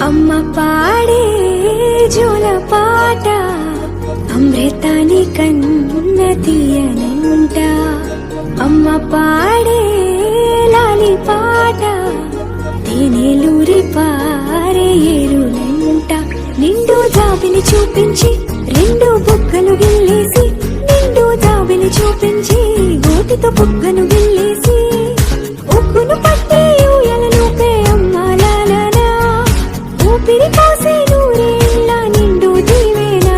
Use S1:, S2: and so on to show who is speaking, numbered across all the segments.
S1: అమ్మ పాడే జోల పాట అమృతాని కన్న తీయనంట. అమ్మ పాడే లాలి పాట తేనెలూరి పారే ఏరులంట. నిండు జాబిని చూపించి రెండు బుగ్గలు గిల్లేసి, నిండు జాబిని చూపించి గోటితో బుగ్గను గిల్లేసి, ఉగ్గును పట్టి ఊయలలోపే అమ్మ లాలనా, ఊపిరి పోసే నూరేళ్ళ నిండు దీవేనా.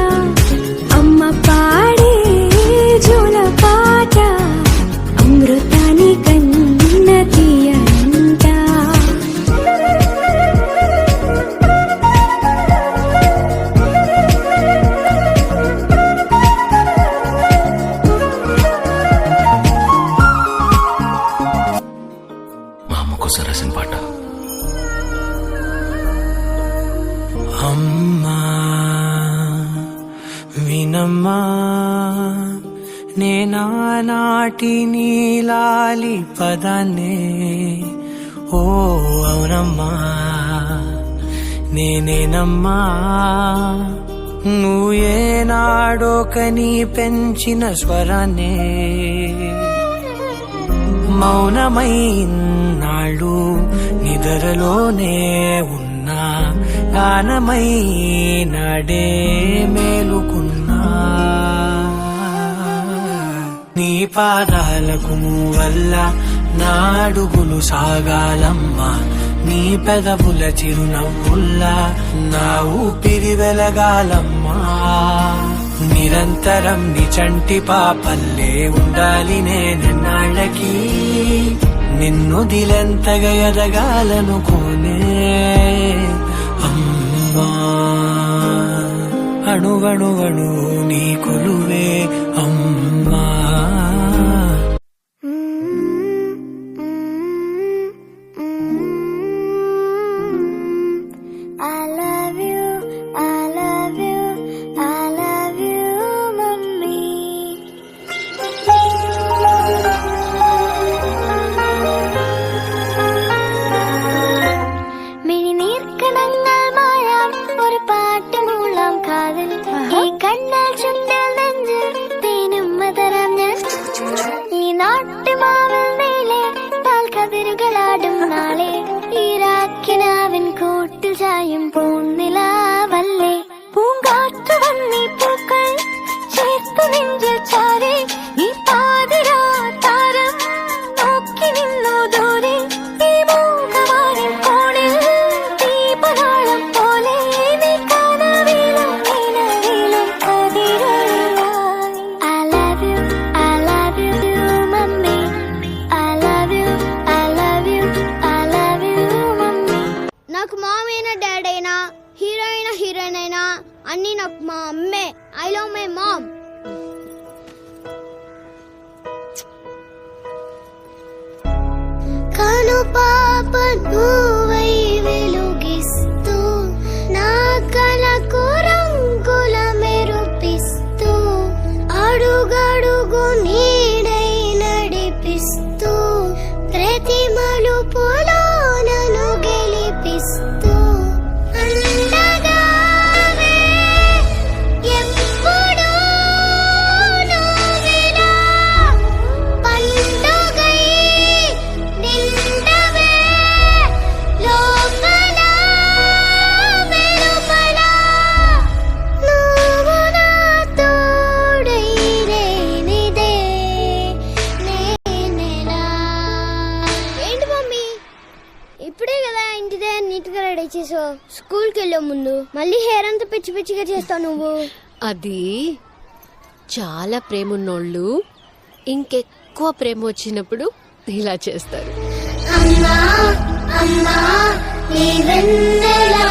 S1: అమ్మ పాడే జోల పాట అమృతాని కన్న తీయనంట.
S2: మా అమ్మ కోసం రాసిన పాట.
S3: అమ్మా వినమ్మా, నేనానాటి నీలాలి పదాన్నే, ఓ అవునమ్మా నేనేనమ్మా, నువ్వేనాడో కని పెంచిన స్వరాన్నే. మౌనమైనాళ్ళు నిద్రలోనే ఉన్నా, గానమై నాడే మేలుకున్నా. నీ పాదాలకు వల్ల నా అడుగులు సాగాలమ్మా, నీ పెదవుల చిరునవ్వుల్లా నా ఊపిరి వెలగాలమ్మా. నిరంతరం నీ చంటి పాపల్లే ఉండాలి నేనెన్నాళ్ళకి, నిన్ను దిలెంతగా ఎదగాలనుకోనే. అమ్మా అణువణువణు నీ కొలువే అమ్మా.
S1: കൂട്ടിൽ ചായും പൂന്നിലാവല്ലേ, പൂങ്കാറ്റു വന്നീ പൂക്കൾ ചേർത്തു നെഞ്ചിൽ ചാരെ. ഈ പാതിരാ താരം നോക്കി നിന്നു ദൂരെ, ഈ മൂകമാരിൻ കോണിൽ ദീപനാളം പോലെ നീ കനവിലും നിലവിലും കതിരൊളിയായി. I love you, I love you, mummy. I love you, I love you, I love you, mummy.
S4: నాకు మామ్ అయినా డాడ్ అయినా హీరోయిన్ అయినా అన్ని నాకు మా అమ్మే. I love my mom.
S1: కను పాప నువ్వై వెలుగిస్తూ, నా కలకు రంగుల మెరుపిస్తూ, అడుగడుగు నీడై నడిపిస్తూ, ప్రతి మలుపులో నన్ను గెలిపిస్తూ, అండగావే ఎప్పుడూ నువ్విలా, పండుగై నిండవే లోపల వెలుపల, నువ్వు నా తోడై రేనిదే నేనేనా.
S4: ఏంటి మమ్మీ, ఇప్పుడే కదా ఇంటిదే నీట్ గా రెడీ చేసావు, స్కూల్ కి వెళ్ళే ముందు మళ్ళీ హెయిర్ అంతా పిచ్చి పిచ్చిగా చేస్తావు నువ్వు.
S5: అది చాలా ప్రేమ ఉన్నోళ్ళు ఇంకెక్కువ ప్రేమ వచ్చినప్పుడు ఇలా చేస్తారు.
S1: అమ్మా అమ్మా నీ వెన్నెలా